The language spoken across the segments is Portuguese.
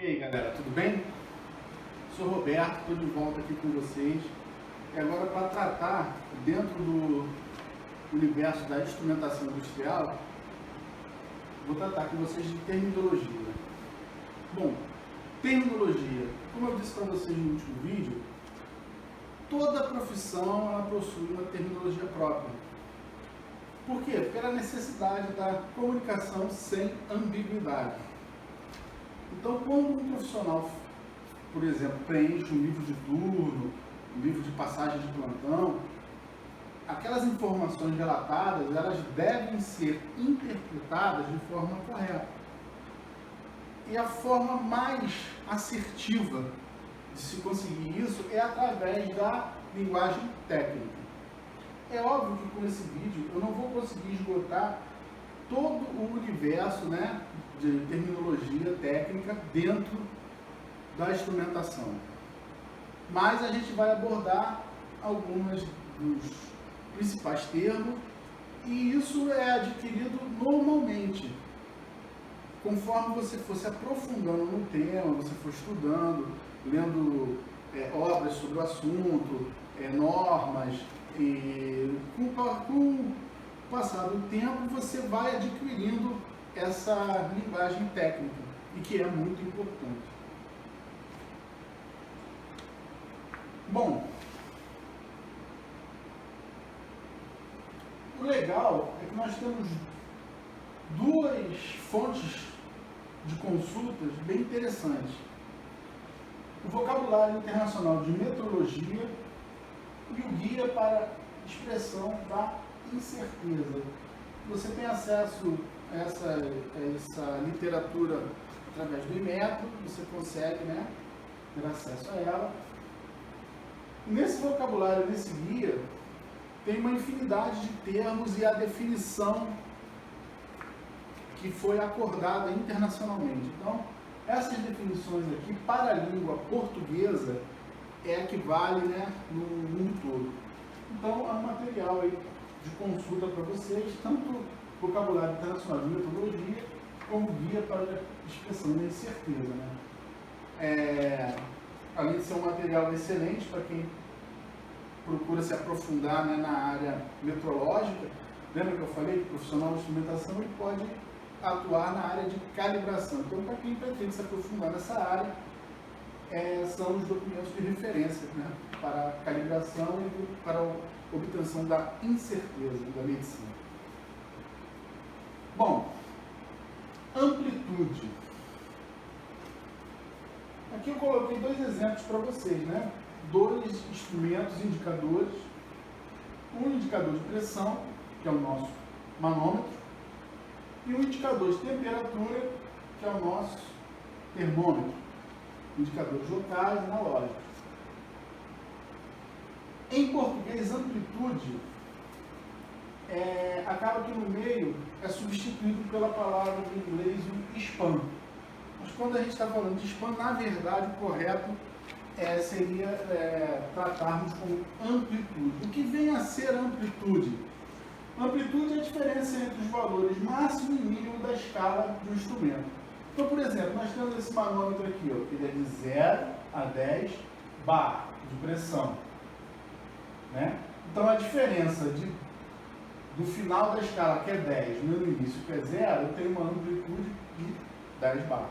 E aí galera, tudo bem? Sou Roberto, estou de volta aqui com vocês. E agora para tratar, dentro do universo da instrumentação industrial, vou tratar com vocês de terminologia. Bom, terminologia, como eu disse para vocês no último vídeo, toda profissão ela possui uma terminologia própria. Por quê? Pela necessidade da comunicação sem ambiguidade. Então, quando um profissional, por exemplo, preenche um livro de turno, um livro de passagem de plantão, aquelas informações relatadas, elas devem ser interpretadas de forma correta. E a forma mais assertiva de se conseguir isso é através da linguagem técnica. É óbvio que com esse vídeo eu não vou conseguir esgotar todo o universo, de terminologia técnica dentro da instrumentação. Mas a gente vai abordar alguns dos principais termos e isso é adquirido normalmente. Conforme você for se aprofundando no tema, você for estudando, lendo obras sobre o assunto, normas, e com o passar do tempo você vai adquirindo essa linguagem técnica, e que é muito importante. Bom, o legal é que nós temos duas fontes de consultas bem interessantes. O Vocabulário Internacional de Metrologia e o Guia para Expressão da Incerteza. Você tem acesso a essa literatura através do Inmetro, você consegue ter acesso a ela. Nesse vocabulário, nesse guia, tem uma infinidade de termos e a definição que foi acordada internacionalmente. Então, essas definições aqui, para a língua portuguesa, é a que vale no mundo todo. Então, há um material aí de consulta para vocês, tanto vocabulário internacional de metodologia, como guia para expressão da incerteza. Além de ser um material excelente para quem procura se aprofundar na área metrológica, lembra que eu falei que o profissional de instrumentação ele pode atuar na área de calibração. Então, para quem pretende se aprofundar nessa área, são os documentos de referência para a calibração e para a obtenção da incerteza da medicina. Bom, amplitude. Aqui eu coloquei dois exemplos para vocês, dois instrumentos indicadores. Um indicador de pressão, que é o nosso manômetro, e um indicador de temperatura, que é o nosso termômetro, indicadores locais e analógicos. Em português, amplitude acaba que no meio é substituído pela palavra do inglês o span. Mas quando a gente está falando de span, na verdade o correto seria tratarmos como amplitude. O que vem a ser amplitude? Amplitude é a diferença entre os valores máximo e mínimo da escala do instrumento. Então, por exemplo, nós temos esse manômetro aqui, que ele é de 0 a 10 bar de pressão. Então, a diferença do final da escala, que é 10, no início, que é 0, eu tenho uma amplitude de 10 bar.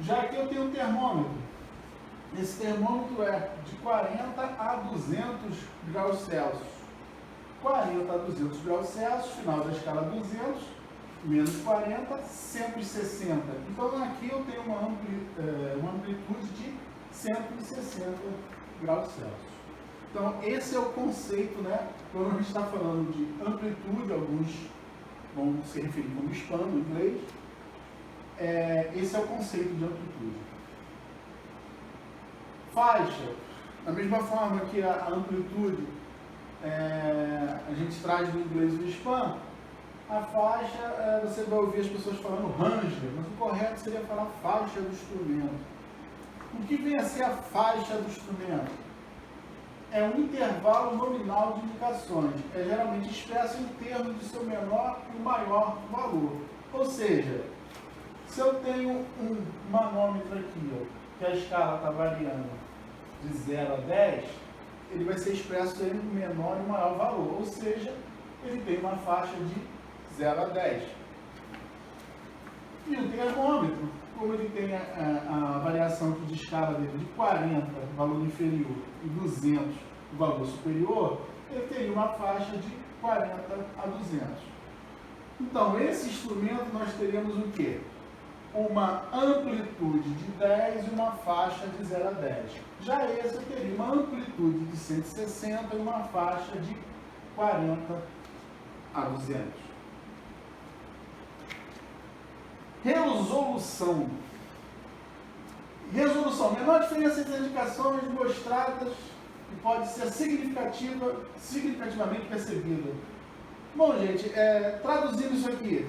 Já aqui eu tenho um termômetro. Esse termômetro é de 40 a 200 graus Celsius. 40 a 200 graus Celsius, final da escala 200, menos 40, 160. Então aqui eu tenho uma amplitude de 160 graus Celsius. Então esse é o conceito, quando a gente está falando de amplitude, alguns vão se referir como span no inglês, esse é o conceito de amplitude. Faixa, da mesma forma que a amplitude a gente traz do inglês o span, a faixa, você vai ouvir as pessoas falando ranger, mas o correto seria falar faixa do instrumento. O que vem a ser a faixa do instrumento? É um intervalo nominal de indicações, geralmente expresso em termos de seu menor e maior valor. Ou seja, Se eu tenho um manômetro aqui, ó, que a escala está variando de 0 a 10, ele vai ser expresso em um menor e maior valor, ou seja, ele tem uma faixa de 0 a 10. E o termômetro, como ele tem a variação de escala dele de 40, valor inferior, e 200, valor superior, ele teria uma faixa de 40 a 200. Então, esse instrumento nós teríamos o quê? Uma amplitude de 10 e uma faixa de 0 a 10. Já esse eu teria uma amplitude de 160 e uma faixa de 40 a 200. Resolução. Resolução. Menor diferença entre as indicações mostradas que pode ser significativamente percebida. Bom, gente, traduzindo isso aqui,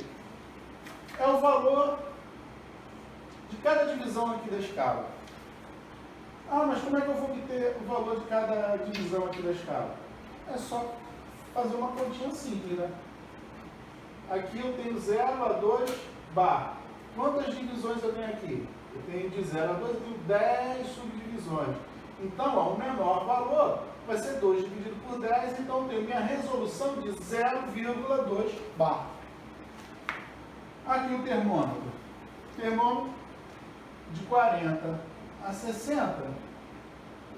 é o valor de cada divisão aqui da escala. Ah, mas como é que eu vou obter o valor de cada divisão aqui da escala? É só fazer uma continha simples, né? Aqui eu tenho 0 a 2 bar. Quantas divisões eu tenho aqui? Eu tenho de 0 a 2, eu tenho 10 subdivisões. Então, ó, o menor valor vai ser 2 dividido por 10, então eu tenho minha resolução de 0,2 bar. Aqui o termômetro. Termômetro de 40 a 60,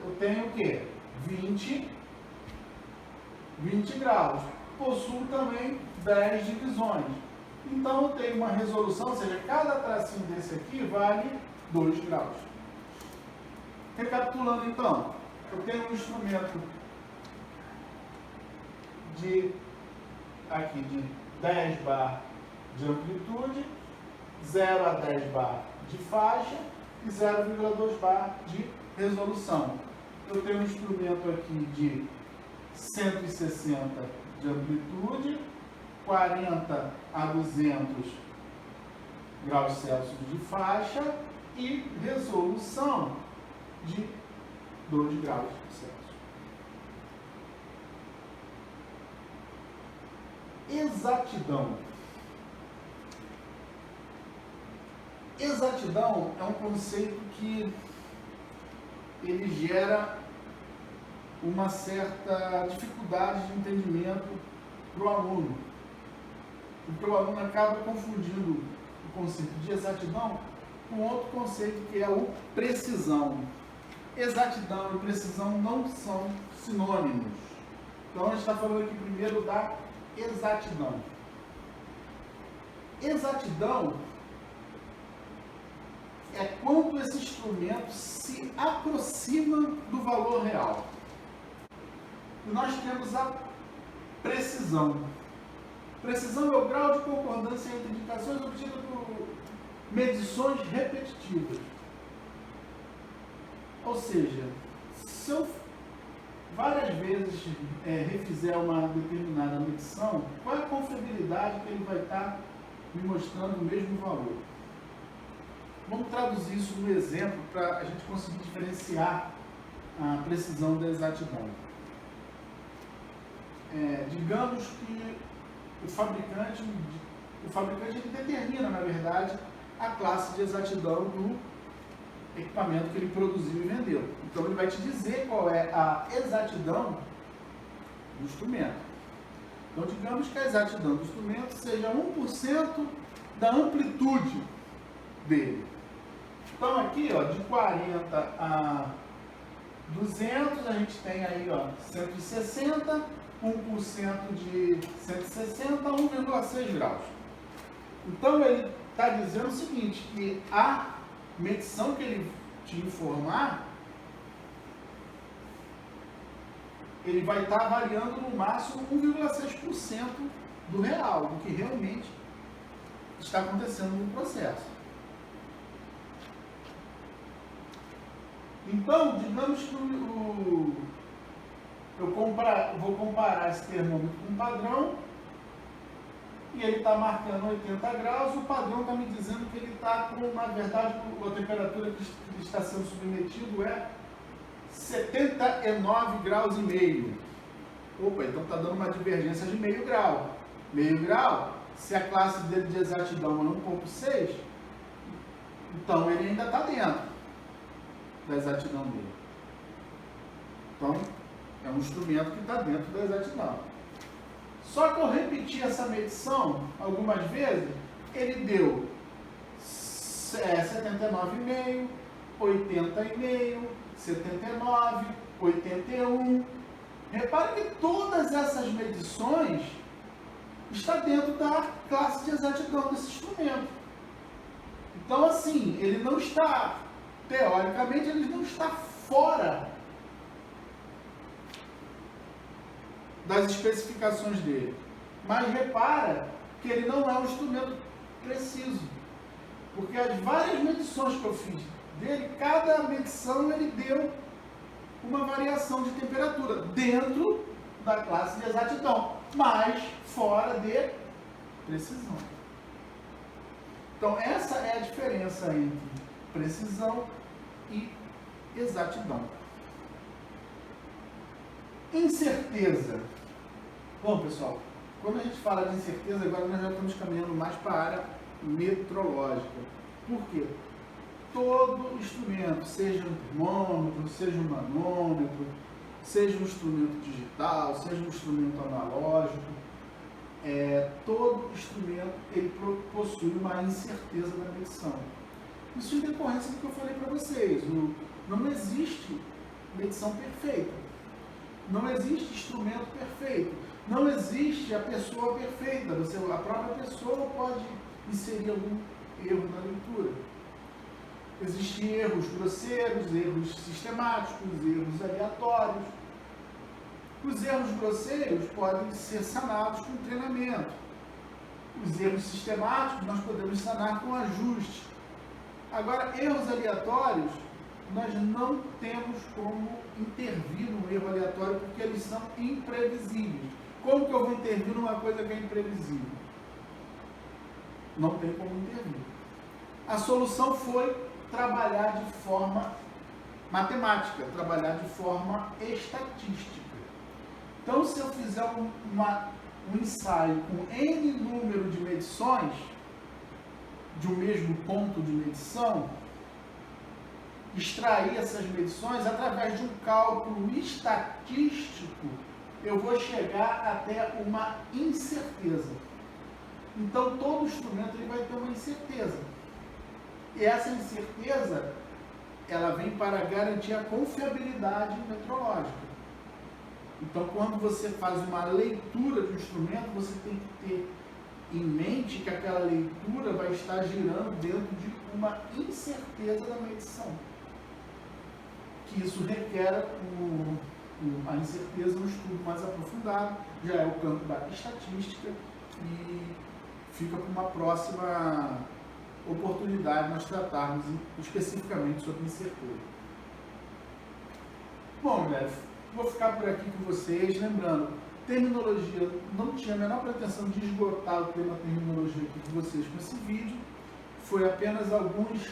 eu tenho o quê? 20 graus. Possuo também 10 divisões. Então eu tenho uma resolução, ou seja, cada tracinho desse aqui vale 2 graus. Recapitulando então, eu tenho um instrumento de 10 bar de amplitude, 0 a 10 bar de faixa e 0,2 bar de resolução. Eu tenho um instrumento aqui de 160 de amplitude, 40 a 200 graus Celsius de faixa e resolução de 2 graus Celsius. Exatidão. Exatidão é um conceito que ele gera uma certa dificuldade de entendimento para o aluno. Porque o aluno acaba confundindo o conceito de exatidão com outro conceito que é o precisão. Exatidão e precisão não são sinônimos. Então a gente está falando aqui primeiro da exatidão. Exatidão é quanto esse instrumento se aproxima do valor real. E nós temos a precisão. Precisão é o grau de concordância entre indicações obtidas por medições repetitivas. Ou seja, se eu várias vezes refizer uma determinada medição, qual é a confiabilidade que ele vai estar me mostrando o mesmo valor? Vamos traduzir isso no exemplo para a gente conseguir diferenciar a precisão da exatidão. Digamos que o fabricante ele determina, na verdade, a classe de exatidão do equipamento que ele produziu e vendeu. Então ele vai te dizer qual é a exatidão do instrumento. Então digamos que a exatidão do instrumento seja 1% da amplitude dele. Então aqui, ó, de 40 a 200, a gente tem aí, ó, 160, 1% de 160, 1,6 graus. Então ele está dizendo o seguinte, que a medição que ele te informar, ele vai estar variando no máximo 1,6% do real, do que realmente está acontecendo no processo. Então, digamos que eu vou comparar esse termômetro com um padrão, e ele está marcando 80 graus, o padrão está me dizendo que ele está com, na verdade, a temperatura que está sendo submetido é 79 graus e meio. Opa, então está dando uma divergência de meio grau. Meio grau, se a classe dele de exatidão é 1,6, Então ele ainda está dentro da exatidão dele. Então é um instrumento que está dentro da exatidão. Só que eu repeti essa medição algumas vezes, ele deu 79,5, 80,5, 79, 81. Repare que todas essas medições estão dentro da classe de exatidão desse instrumento. Então, assim, ele não está, teoricamente, ele não está fora das especificações dele. Mas repara que ele não é um instrumento preciso. Porque as várias medições que eu fiz dele, cada medição ele deu uma variação de temperatura dentro da classe de exatidão, mas fora de precisão. Então essa é a diferença entre precisão e exatidão. Incerteza. Bom, pessoal, quando a gente fala de incerteza, agora nós já estamos caminhando mais para a área metrológica. Por quê? Todo instrumento, seja um termômetro, seja um manômetro, seja um instrumento digital, seja um instrumento analógico, todo instrumento ele possui uma incerteza da medição. Isso em decorrência do que eu falei para vocês. Não existe medição perfeita. Não existe instrumento perfeito. Não existe a pessoa perfeita. A própria pessoa pode inserir algum erro na leitura. Existem erros grosseiros, erros sistemáticos, erros aleatórios. Os erros grosseiros podem ser sanados com treinamento. Os erros sistemáticos nós podemos sanar com ajuste. Agora, erros aleatórios, nós não temos como intervir no erro aleatório porque eles são imprevisíveis. Como que eu vou intervir numa coisa que é imprevisível? Não tem como intervir. A solução foi trabalhar de forma matemática, trabalhar de forma estatística. Então, se eu fizer um ensaio com N número de medições, de um mesmo ponto de medição, extrair essas medições através de um cálculo estatístico, eu vou chegar até uma incerteza. Então, todo instrumento ele vai ter uma incerteza. E essa incerteza, ela vem para garantir a confiabilidade metrológica. Então, quando você faz uma leitura do instrumento, você tem que ter em mente que aquela leitura vai estar girando dentro de uma incerteza da medição. Que isso requer a incerteza no estudo mais aprofundado, já é o campo da estatística e fica para uma próxima oportunidade nós tratarmos especificamente sobre incerteza. Bom, galera, vou ficar por aqui com vocês, lembrando, terminologia, não tinha a menor pretensão de esgotar o tema terminologia aqui com vocês com esse vídeo, foi apenas alguns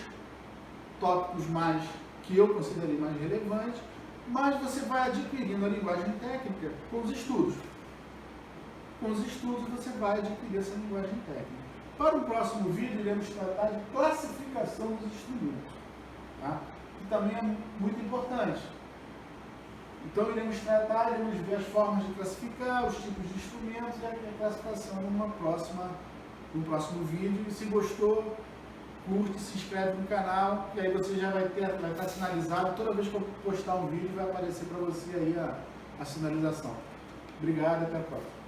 tópicos mais que eu considerei mais relevantes, mas você vai adquirindo a linguagem técnica com os estudos. Com os estudos você vai adquirir essa linguagem técnica. Para o próximo vídeo, iremos tratar de classificação dos instrumentos, tá? Que também é muito importante. Então, iremos ver as formas de classificar, os tipos de instrumentos e a classificação num próximo vídeo. E se gostou, curte, se inscreve no canal, que aí você já vai estar sinalizado. Toda vez que eu postar um vídeo, vai aparecer para você aí a sinalização. Obrigado e até a próxima.